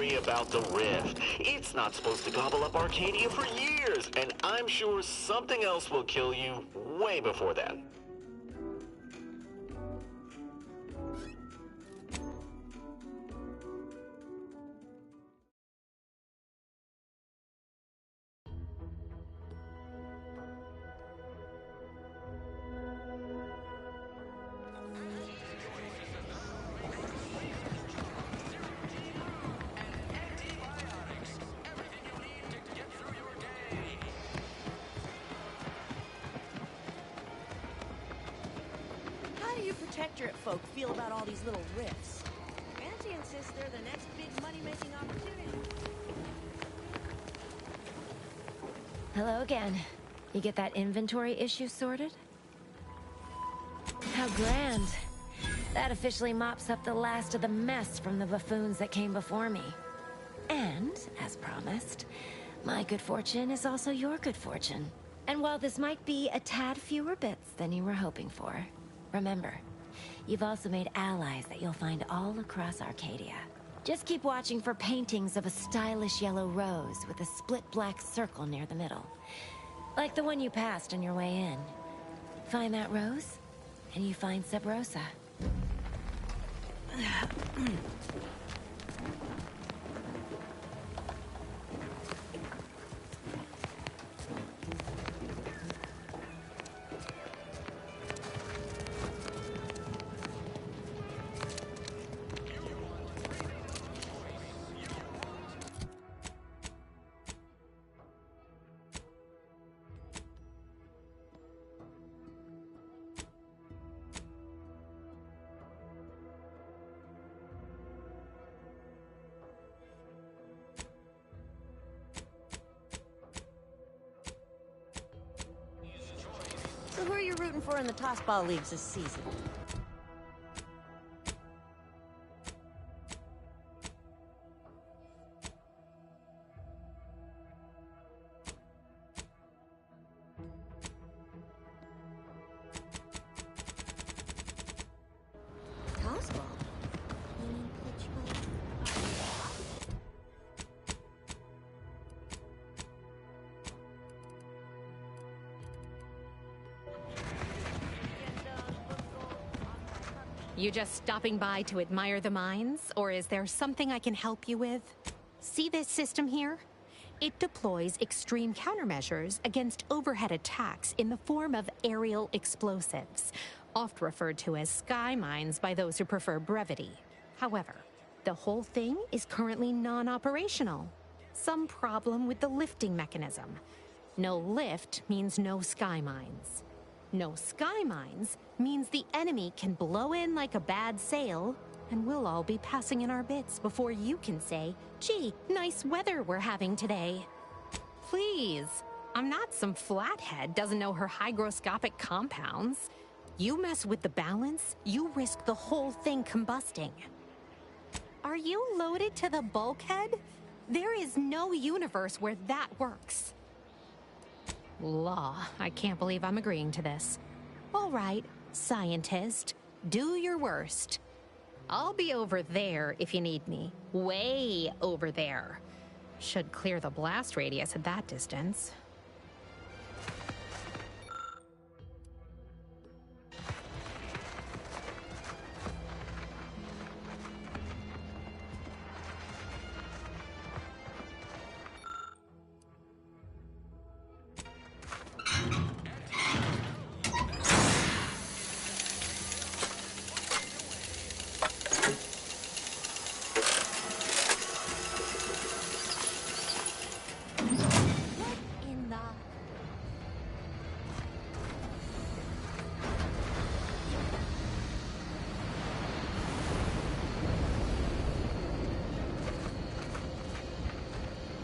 worry about the rift. It's not supposed to gobble up Arcadia for years, and I'm sure something else will kill you way before then. Protectorate folk feel about all these little rifts. Fancy insists they're the next big money-making opportunity. Hello again. You get that inventory issue sorted? How grand. That officially mops up the last of the mess from the buffoons that came before me. And, as promised, my good fortune is also your good fortune. And while this might be a tad fewer bits than you were hoping for, remember, you've also made allies that you'll find all across Arcadia. Just keep watching for paintings of a stylish yellow rose with a split black circle near the middle. Like the one you passed on your way in. Find that rose, and you find Sub Rosa. So who are you rooting for in the tossball leagues this season? Tossball? You just stopping by to admire the mines, or is there something I can help you with? See this system here? It deploys extreme countermeasures against overhead attacks in the form of aerial explosives, oft referred to as sky mines by those who prefer brevity. However, the whole thing is currently non-operational. Some problem with the lifting mechanism. No lift means no sky mines. No sky mines means the enemy can blow in like a bad sail, and we'll all be passing in our bits before you can say, "Gee, nice weather we're having today." Please, I'm not some flathead doesn't know her hygroscopic compounds. You mess with the balance, you risk the whole thing combusting. Are you loaded to the bulkhead? There is no universe where that works. Law, I can't believe I'm agreeing to this. All right, scientist, do your worst. I'll be over there if you need me. Way over there. Should clear the blast radius at that distance.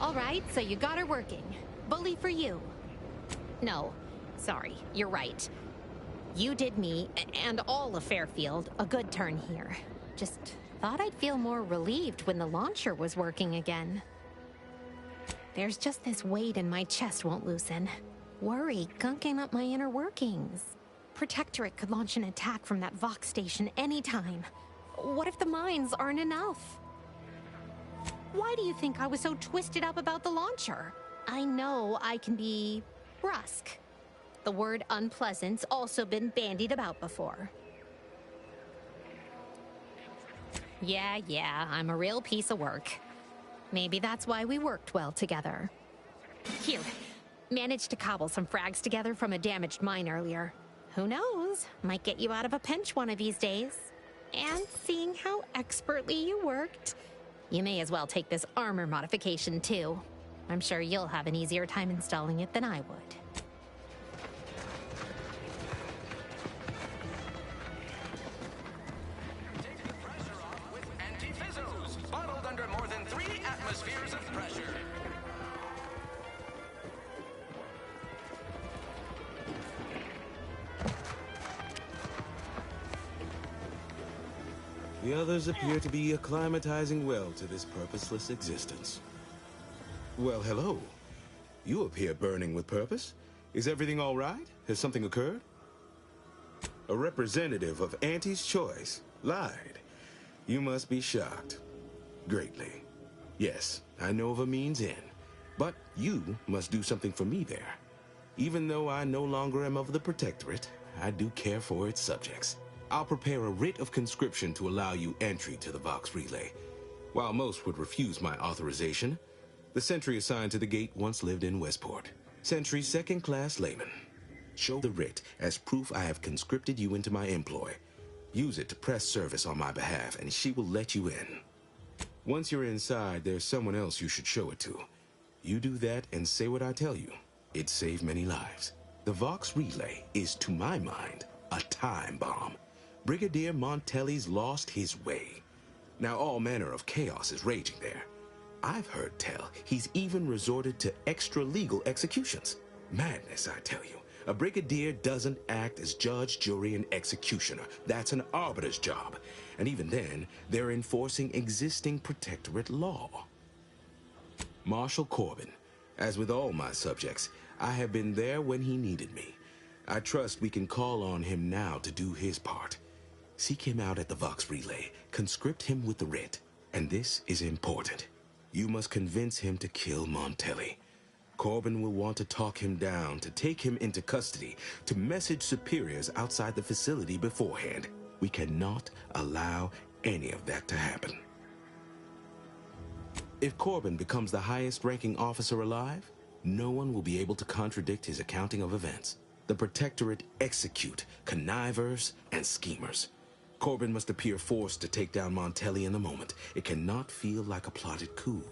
All right, so you got her working. Bully for you. No, sorry, you're right. You did me, and all of Fairfield, a good turn here. Just thought I'd feel more relieved when the launcher was working again. There's just this weight in my chest won't loosen. Worry gunking up my inner workings. Protectorate could launch an attack from that Vox station anytime. What if the mines aren't enough? Why do you think I was so twisted up about the launcher? I know I can be brusque. The word unpleasant's also been bandied about before. Yeah, I'm a real piece of work. Maybe that's why we worked well together. Here, managed to cobble some frags together from a damaged mine earlier. Who knows? Might get you out of a pinch one of these days. And seeing how expertly you worked, you may as well take this armor modification too. I'm sure you'll have an easier time installing it than I would. Take the pressure off with anti-fizzos, bottled under more than 3 atmospheres of pressure. The others appear to be acclimatizing well to this purposeless existence. Well, hello. You appear burning with purpose. Is everything all right? Has something occurred? A representative of Auntie's Choice lied. You must be shocked. Greatly. Yes, I know of a means in. But you must do something for me there. Even though I no longer am of the Protectorate, I do care for its subjects. I'll prepare a writ of conscription to allow you entry to the Vox Relay. While most would refuse my authorization, the sentry assigned to the gate once lived in Westport. Sentry second-class layman. Show the writ as proof I have conscripted you into my employ. Use it to press service on my behalf, and she will let you in. Once you're inside, there's someone else you should show it to. You do that and say what I tell you. It saved many lives. The Vox Relay is, to my mind, a time bomb. Brigadier Montelli's lost his way. Now all manner of chaos is raging there. I've heard tell he's even resorted to extra-legal executions. Madness, I tell you. A brigadier doesn't act as judge, jury, and executioner. That's an arbiter's job. And even then, they're enforcing existing Protectorate law. Marshal Corbin. As with all my subjects, I have been there when he needed me. I trust we can call on him now to do his part. Seek him out at the Vox Relay, conscript him with the writ. And this is important. You must convince him to kill Montelli. Corbin will want to talk him down, to take him into custody, to message superiors outside the facility beforehand. We cannot allow any of that to happen. If Corbin becomes the highest-ranking officer alive, no one will be able to contradict his accounting of events. The Protectorate execute connivers and schemers. Corbin must appear forced to take down Montelli in the moment. It cannot feel like a plotted coup.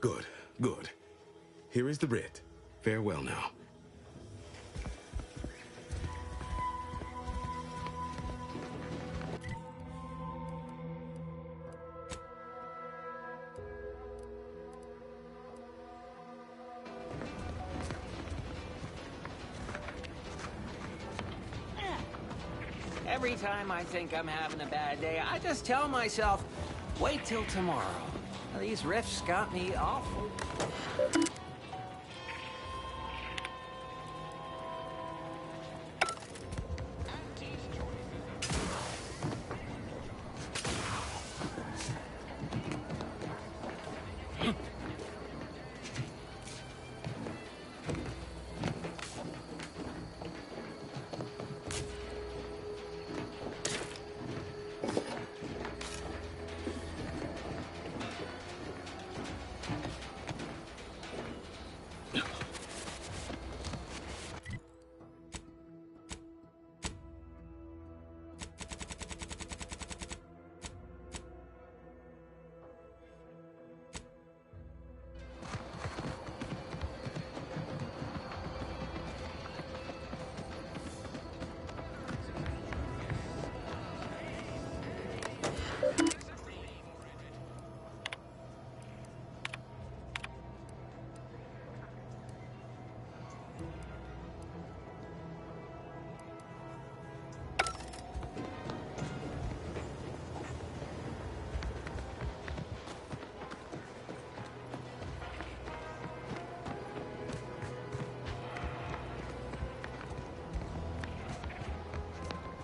Good, good. Here is the writ. Farewell now. Every time I think I'm having a bad day, I just tell myself, wait till tomorrow. These rifts got me awful.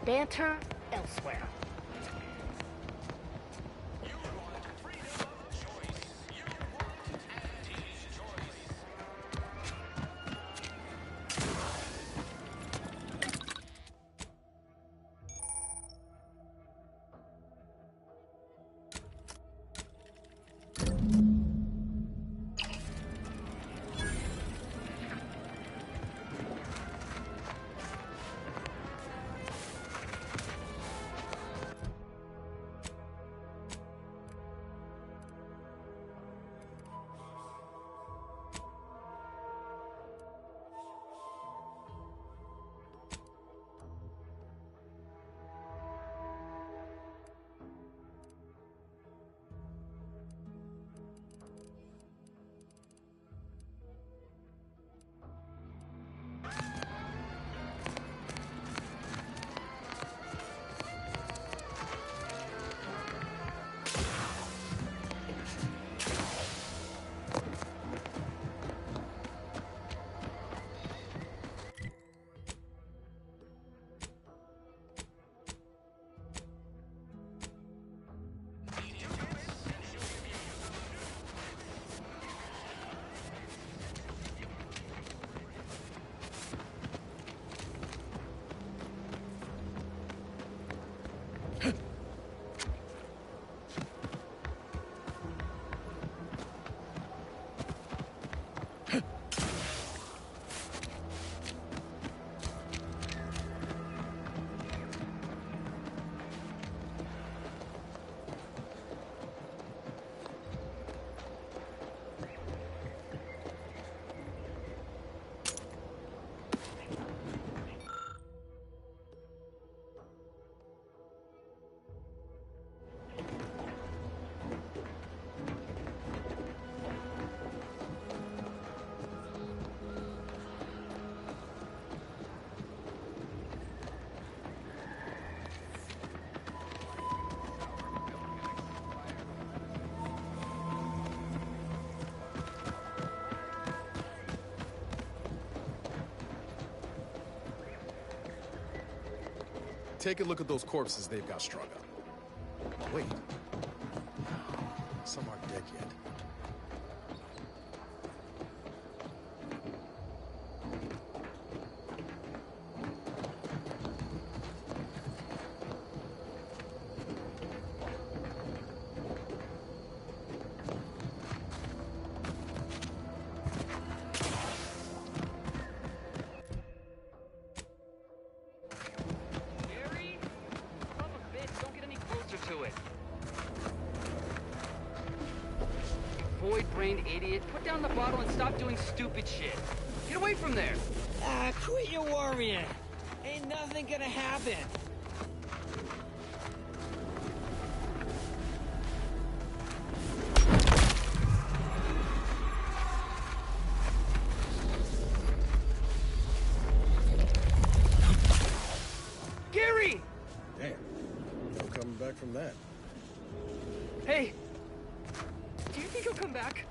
Banter elsewhere. You want freedom of choice. take a look at those corpses they've got strung up. Wait. Some aren't dead yet. Void-brained idiot, put down the bottle and stop doing stupid shit. Get away from there! Ah, quit your worrying. Ain't nothing gonna happen. Gary! Damn. No coming back from that. Hey! Do you think he'll come back?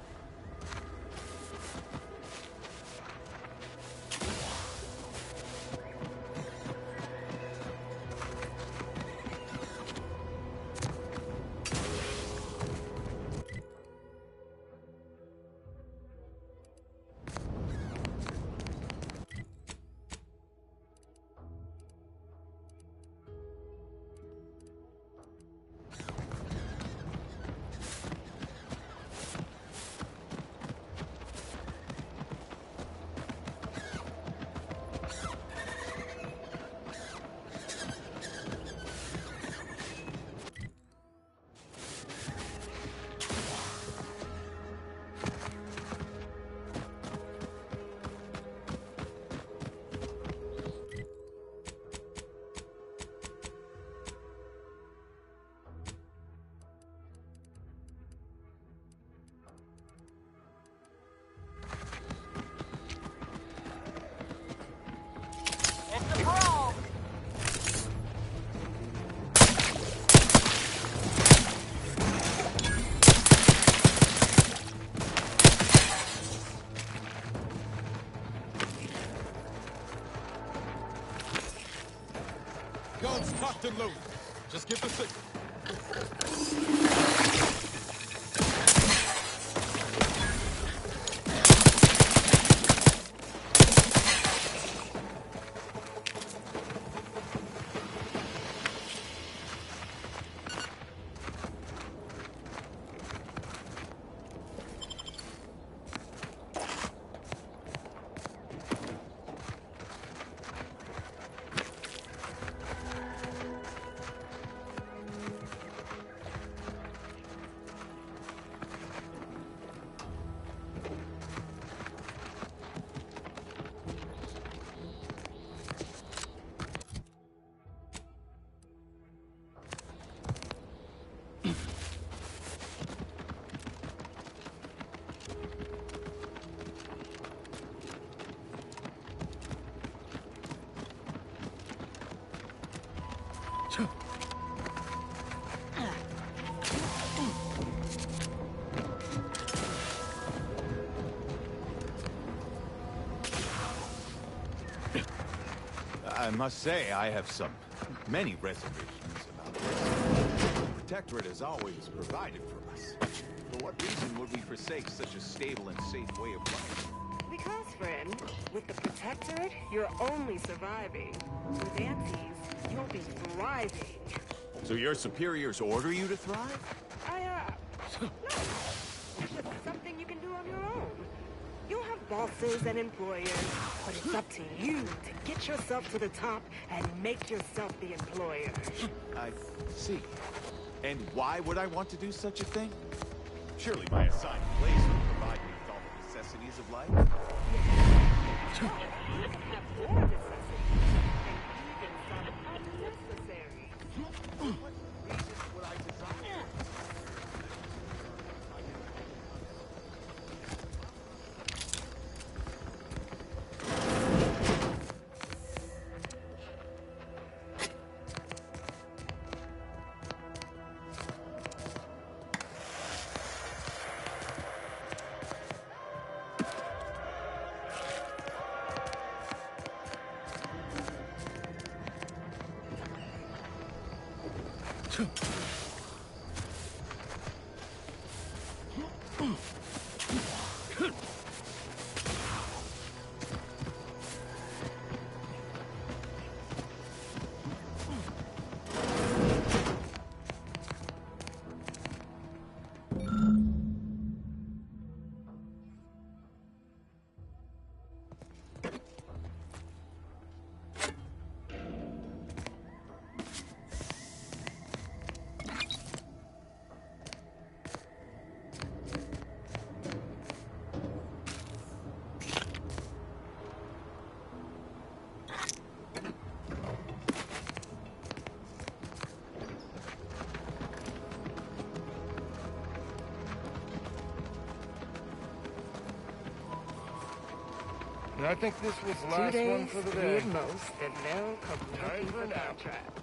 Guns cocked and loaded. Just give the signal. I must say, I have many reservations about this. The Protectorate has always provided for us. For what reason would we forsake such a stable and safe way of life? Because, friend, with the Protectorate, you're only surviving. With Antes, you'll be thriving. So your superiors order you to thrive? No. It's just something you can do on your own. You'll have bosses and employers, but it's up to you to get yourself to the top and make yourself the employer. I see. And why would I want to do such a thing? Surely my assigned place will provide me with all the necessities of life. You can have more necessities, and even some unnecessary. What reason would I desire? I think this was the last one for the day. 2 days, 3 at most, and they'll come looking for that trap.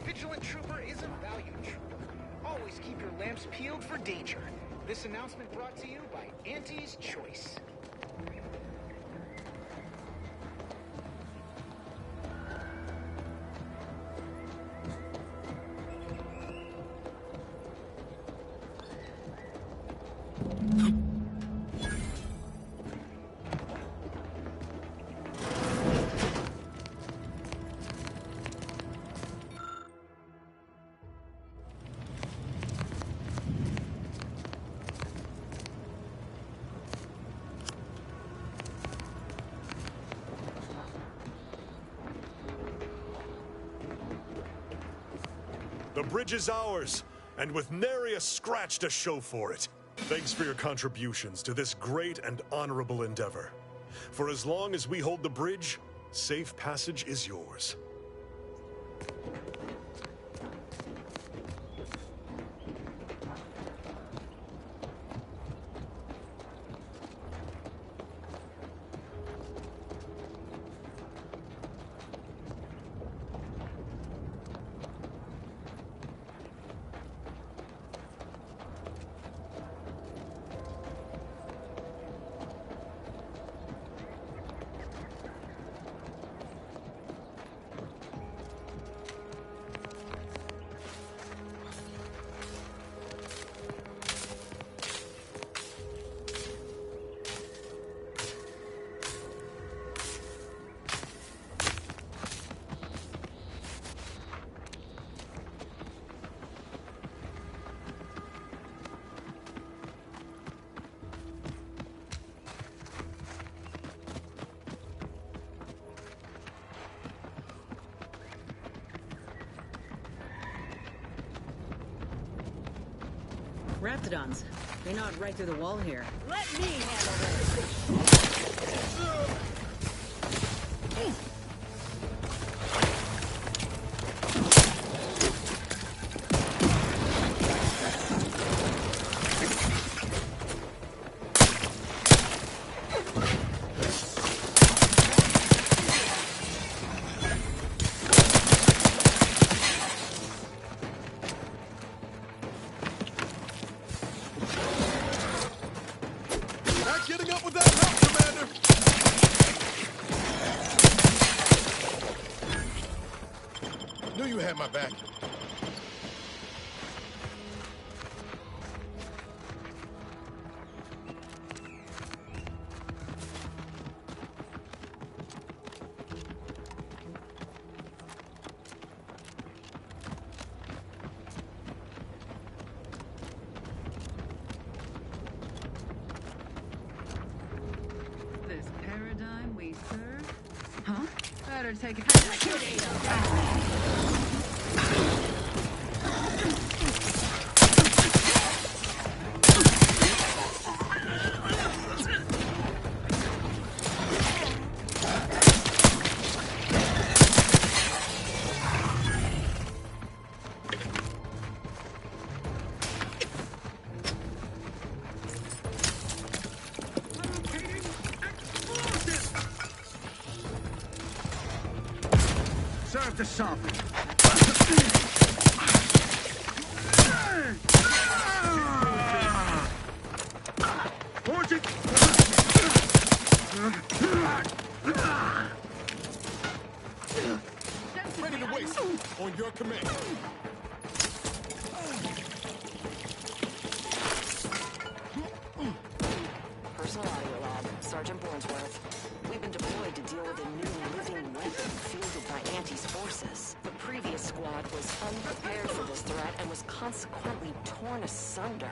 Vigilant trooper is a valued trooper. Always keep your lamps peeled for danger. This announcement brought to you by Auntie's Choice. The bridge is ours, and with nary a scratch to show for it. Thanks for your contributions to this great and honorable endeavor. For as long as we hold the bridge, safe passage is yours. Raptidons. They gnawed right through the wall here. Let me handle this. Getting up without help, Commander! Knew you had my back. Better take it. Serve the sovereign. Ready to waste. On your command. Personal audio lab, Sergeant Bornsworth. We've been deployed to deal with a new living weapon fielded by Anti's forces. The previous squad was unprepared for this threat and was consequently torn asunder.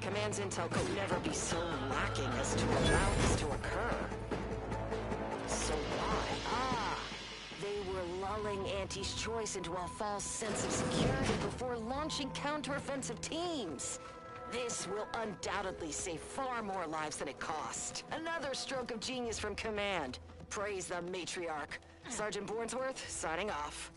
Command's intel could never be so lacking as to allow this to occur. So why? They were lulling Anti's choice into a false sense of security before launching counteroffensive teams. This will undoubtedly save far more lives than it cost. Another stroke of genius from Command. Praise the matriarch. Sergeant Bornsworth, signing off.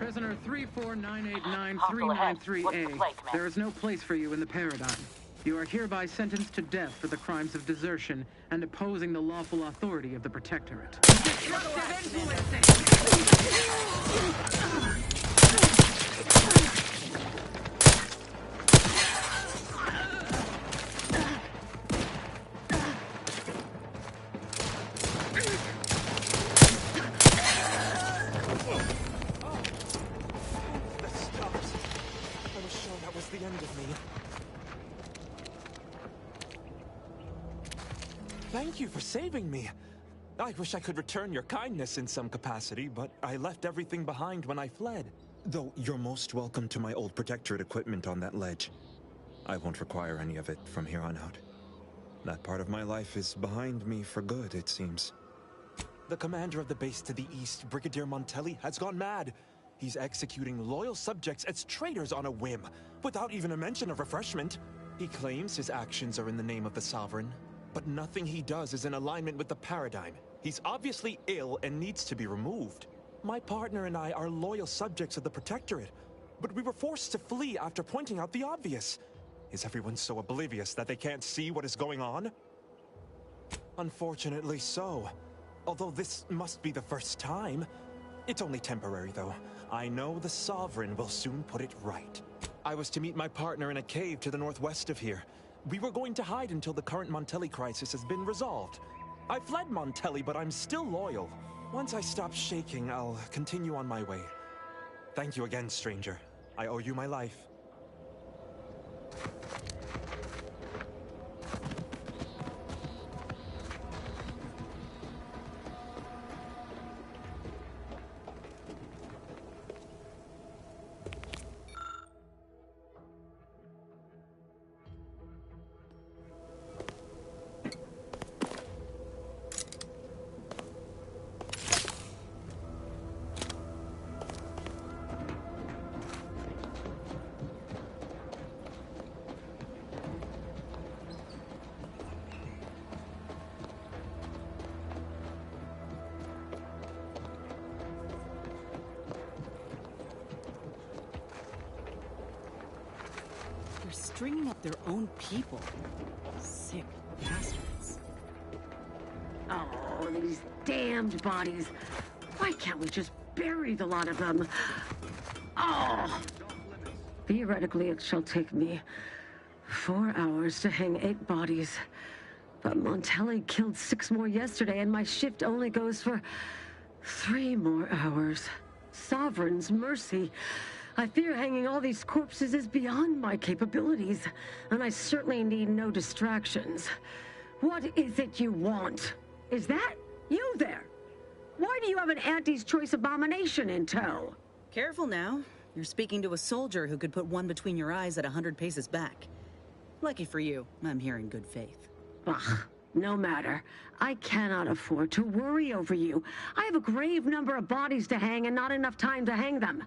Prisoner 349893938A. There is no place for you in the paradigm. You are hereby sentenced to death for the crimes of desertion and opposing the lawful authority of the Protectorate. Thank you for saving me. I wish I could return your kindness in some capacity, but I left everything behind when I fled. Though you're most welcome to my old Protectorate equipment on that ledge. I won't require any of it from here on out. That part of my life is behind me for good, it seems. The commander of the base to the east, Brigadier Montelli, has gone mad. He's executing loyal subjects as traitors on a whim, without even a mention of refreshment. He claims his actions are in the name of the Sovereign, but nothing he does is in alignment with the paradigm. He's obviously ill and needs to be removed. My partner and I are loyal subjects of the Protectorate, but we were forced to flee after pointing out the obvious. Is everyone so oblivious that they can't see what is going on? Unfortunately so. Although this must be the first time. It's only temporary, though. I know the Sovereign will soon put it right. I was to meet my partner in a cave to the northwest of here. We were going to hide until the current Montelli crisis has been resolved. I fled Montelli, but I'm still loyal. Once I stop shaking, I'll continue on my way. Thank you again, stranger. I owe you my life. They're stringing up their own people. Sick bastards. Oh, these damned bodies. Why can't we just bury the lot of them? Oh! Theoretically, it shall take me 4 hours to hang 8 bodies. But Montelli killed 6 more yesterday, and my shift only goes for 3 more hours. Sovereign's mercy. I fear hanging all these corpses is beyond my capabilities, and I certainly need no distractions. What is it you want? Is that you there? Why do you have an Auntie's Choice abomination in tow? Careful now. You're speaking to a soldier who could put one between your eyes at 100 paces back. Lucky for you, I'm here in good faith. Ugh, no matter. I cannot afford to worry over you. I have a grave number of bodies to hang and not enough time to hang them.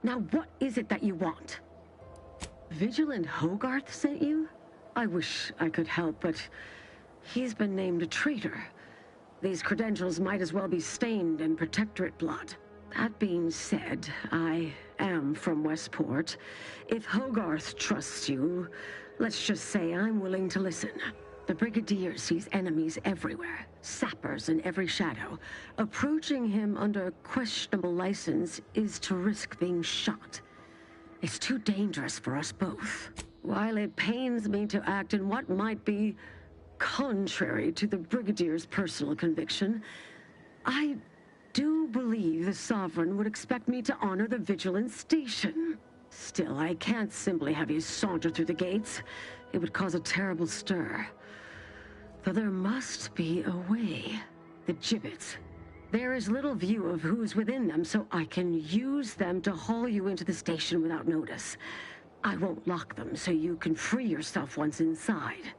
Now, what is it that you want? Vigilant Hogarth sent you? I wish I could help, but he's been named a traitor. These credentials might as well be stained in Protectorate blood. That being said, I am from Westport. If Hogarth trusts you, let's just say I'm willing to listen. The Brigadier sees enemies everywhere, sappers in every shadow. Approaching him under questionable license is to risk being shot. It's too dangerous for us both. While it pains me to act in what might be contrary to the Brigadier's personal conviction, I do believe the Sovereign would expect me to honor the Vigilant Station. Still, I can't simply have you saunter through the gates. It would cause a terrible stir. Though there must be a way. The gibbets. There is little view of who's within them, so I can use them to haul you into the station without notice. I won't lock them, so you can free yourself once inside.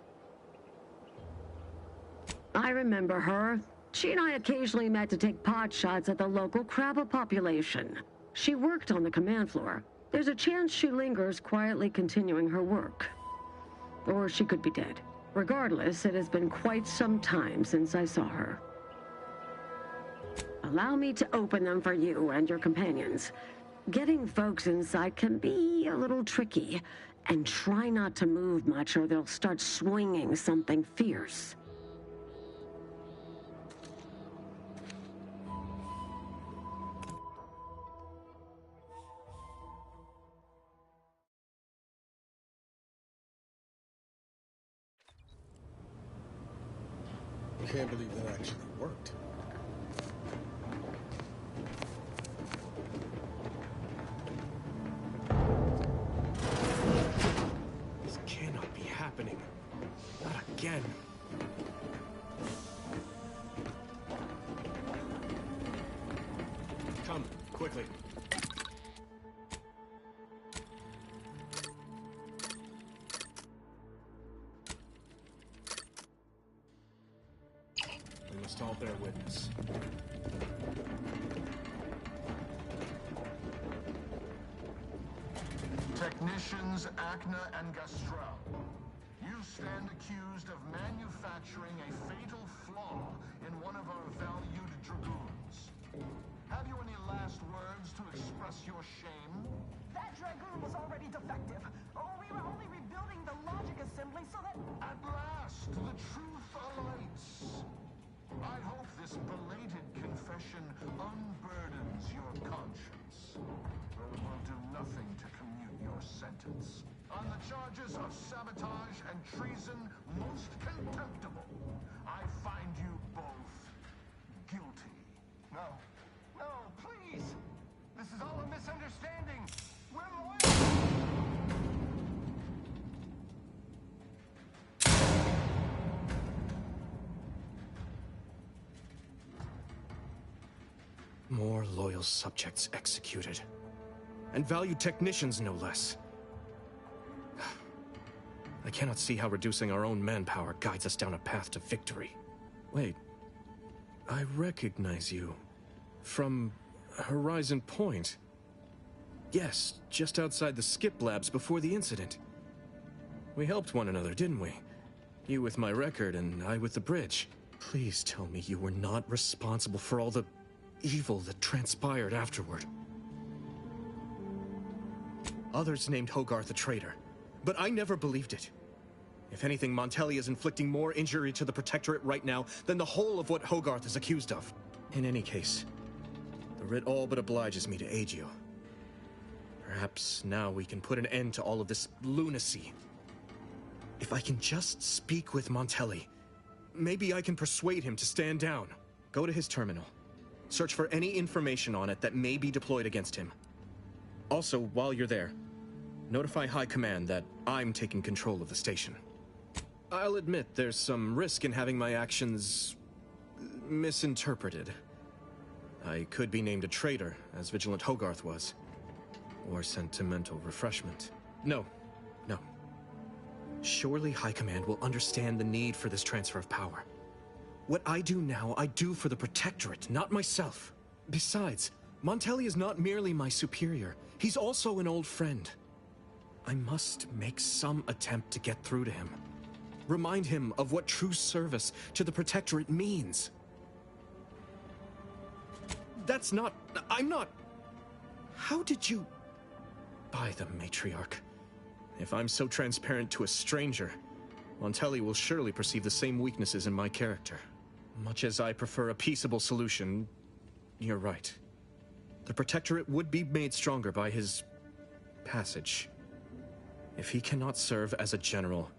I remember her. She and I occasionally met to take pot shots at the local crabba population. She worked on the command floor. There's a chance she lingers, quietly continuing her work. Or she could be dead. Regardless, it has been quite some time since I saw her. Allow me to open them for you and your companions. Getting folks inside can be a little tricky, and try not to move much or they'll start swinging something fierce. I can't believe that actually worked. This cannot be happening. Not again. Come, quickly. We must all bear witness. Technicians Acna and Gastrell, you stand accused of manufacturing a fatal flaw in one of our valued dragoons. Have you any last words to express your shame? That dragoon was already defective. Oh, we were only rebuilding the logic assembly so that... At last, the truth alights. I hope this belated confession unburdens your conscience, though it will do nothing to commute your sentence. On the charges of sabotage and treason most contemptible, I find you both guilty. No. No, please! This is all a misunderstanding! We're loyal! More loyal subjects executed. And valued technicians, no less. I cannot see how reducing our own manpower guides us down a path to victory. Wait. I recognize you. From Horizon Point. Yes, just outside the skip labs before the incident. We helped one another, didn't we? You with my record and I with the bridge. Please tell me you were not responsible for all the evil that transpired afterward. Others named Hogarth a traitor, but I never believed it. If anything, Montelli is inflicting more injury to the Protectorate right now than the whole of what Hogarth is accused of. In any case, the writ all but obliges me to aid you. Perhaps now we can put an end to all of this lunacy. If I can just speak with Montelli, maybe I can persuade him to stand down. Go to his terminal. Search for any information on it that may be deployed against him. Also, while you're there, notify High Command that I'm taking control of the station. I'll admit there's some risk in having my actions misinterpreted. I could be named a traitor, as Vigilant Hogarth was. Or sentimental refreshment. No. Surely High Command will understand the need for this transfer of power. What I do now, I do for the Protectorate, not myself. Besides, Montelli is not merely my superior. He's also an old friend. I must make some attempt to get through to him. Remind him of what true service to the Protectorate means. I'm not... How did you... By the Matriarch. If I'm so transparent to a stranger, Montelli will surely perceive the same weaknesses in my character. Much as I prefer a peaceable solution, you're right. The Protectorate would be made stronger by his passage. If he cannot serve as a general,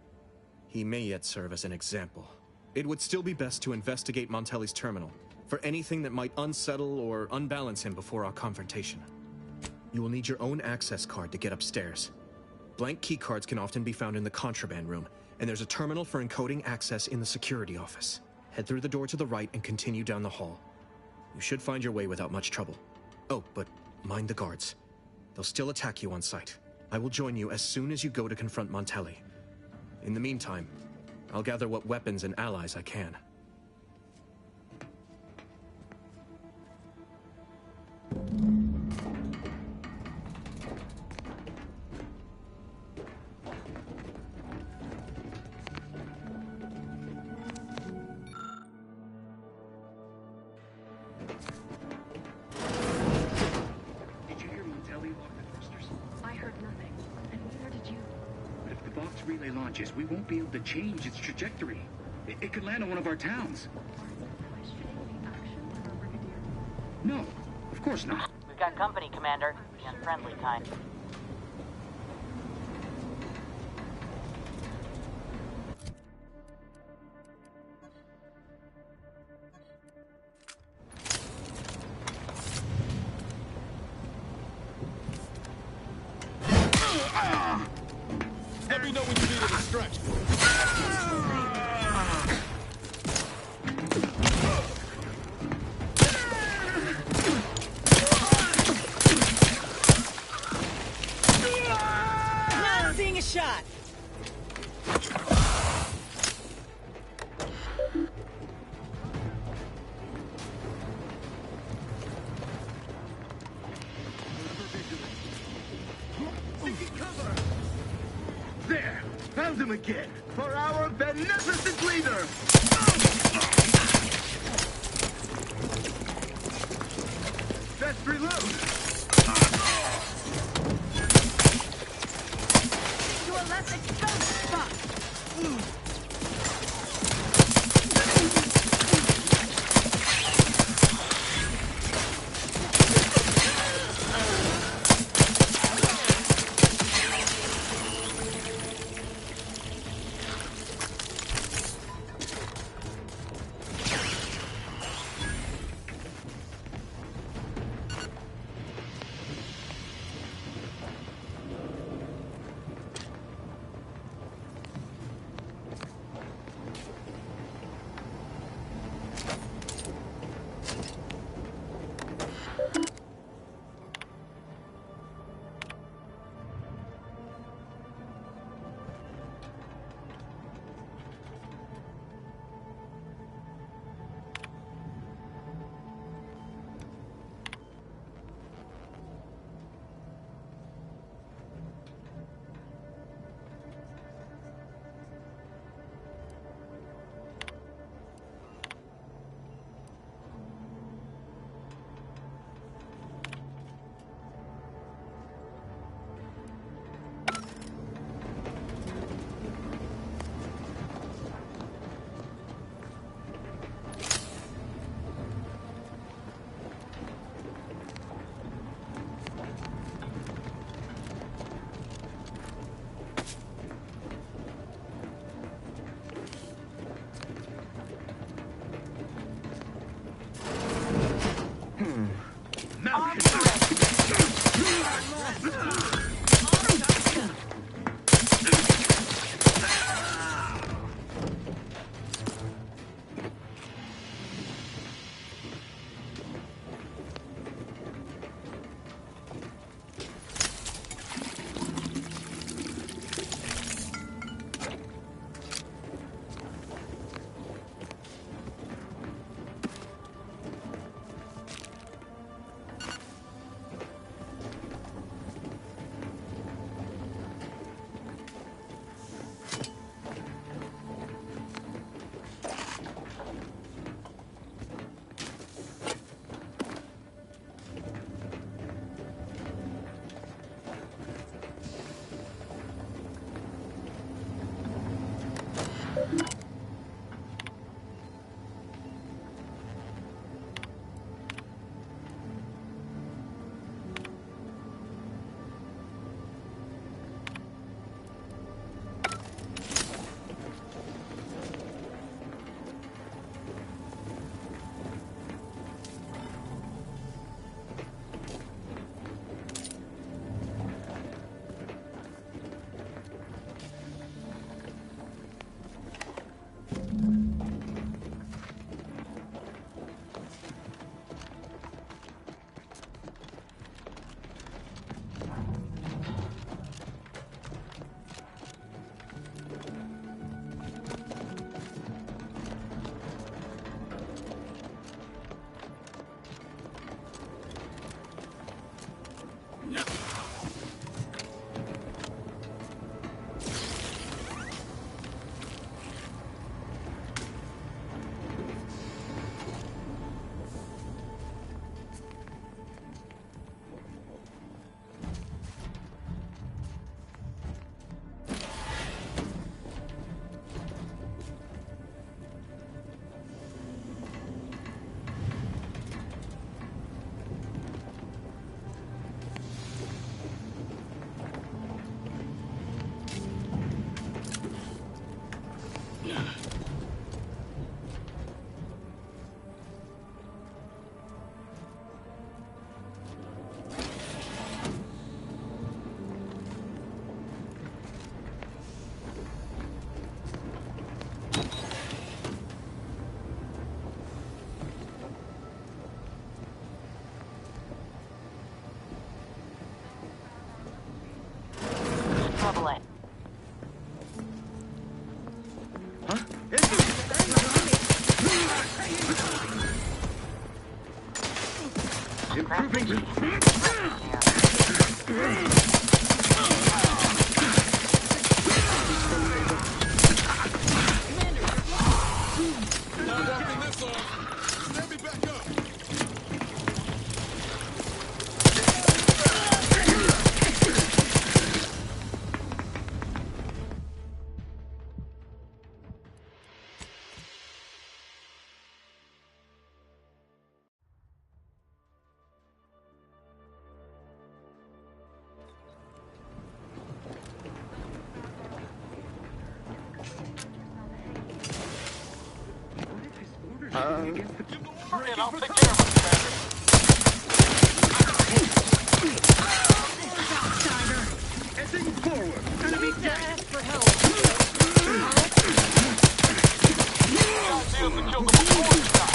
he may yet serve as an example. It would still be best to investigate Montelli's terminal for anything that might unsettle or unbalance him before our confrontation. You will need your own access card to get upstairs. Blank keycards can often be found in the contraband room, and there's a terminal for encoding access in the security office. Head through the door to the right and continue down the hall. You should find your way without much trouble. Oh, but mind the guards. They'll still attack you on sight. I will join you as soon as you go to confront Montelli. In the meantime, I'll gather what weapons and allies I can. Did you hear Montelli nothing. And where did you... But if the Vox Relay launches, we won't be able to change its trajectory. It could land on one of our towns. questioning the actions of our Brigadier? No, of course not. We've got company, Commander. The unfriendly kind. Let me know when you need a distraction. Not seeing a shot. There! Found him again! For our beneficent leader! Best reload! To a less exposed spot! level A. Huh? Improving. Not walking this off. Stand me back up. Hurry and I'll take care of it, Commander. Heading forward. Enemy dead. For help. Ideas to kill them before you die.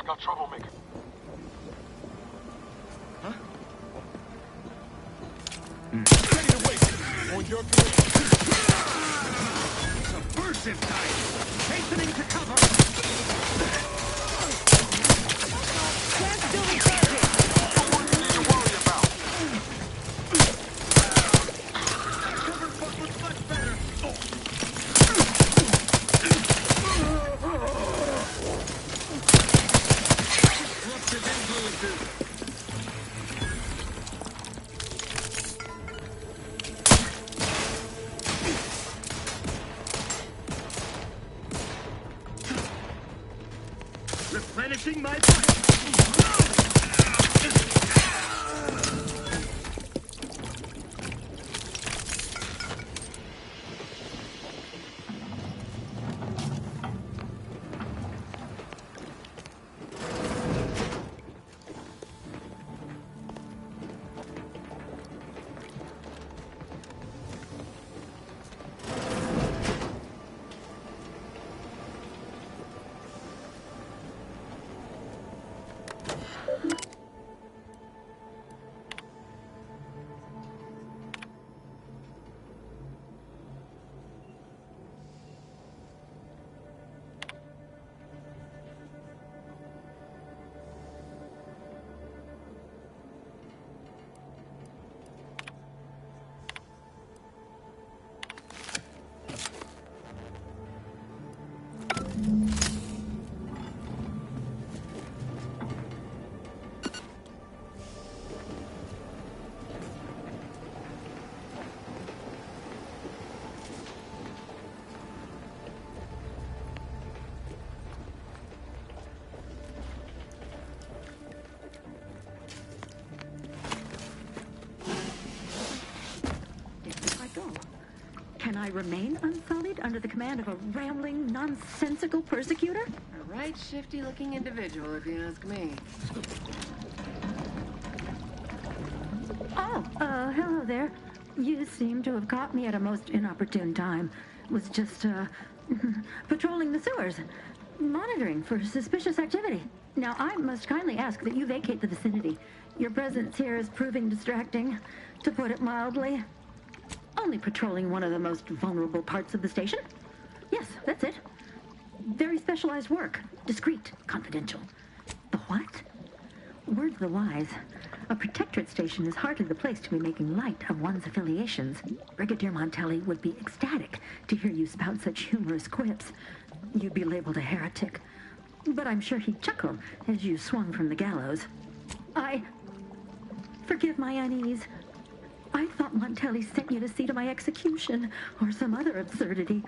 Got troublemaker. Huh? Ready to waste it. On your command. Subversive type. Hastening to cover. Can't still be charging. What do you need to worry about? Cover fuck was much better. Disruptive influences. Replenishing my Can I remain unsullied under the command of a rambling, nonsensical persecutor? A right shifty-looking individual, if you ask me. Oh, hello there. You seem to have caught me at a most inopportune time. Was just, patrolling the sewers, monitoring for suspicious activity. Now, I must kindly ask that you vacate the vicinity. Your presence here is proving distracting, to put it mildly. Only patrolling one of the most vulnerable parts of the station? Yes, that's it. Very specialized work. Discreet, confidential. The what? Words the wise. A Protectorate station is hardly the place to be making light of one's affiliations. Brigadier Montelli would be ecstatic to hear you spout such humorous quips. You'd be labeled a heretic. But I'm sure he'd chuckle as you swung from the gallows. Forgive my unease. I thought Montelli sent you to see to my execution, or some other absurdity.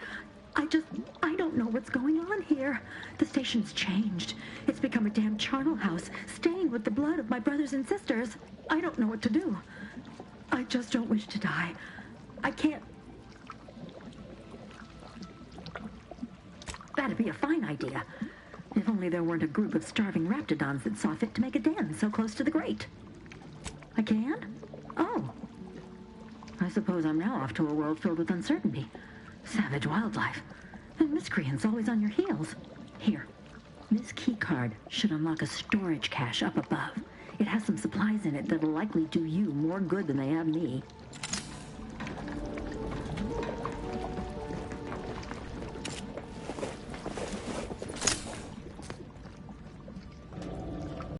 I don't know what's going on here. The station's changed. It's become a damn charnel house, stained with the blood of my brothers and sisters. I don't know what to do. I just don't wish to die. I can't... That'd be a fine idea. If only there weren't a group of starving Raptidons that saw fit to make a den so close to the grate. I can? Oh. I suppose I'm now off to a world filled with uncertainty. Savage wildlife. And miscreants always on your heels. Here. This keycard should unlock a storage cache up above. It has some supplies in it that'll likely do you more good than they have me.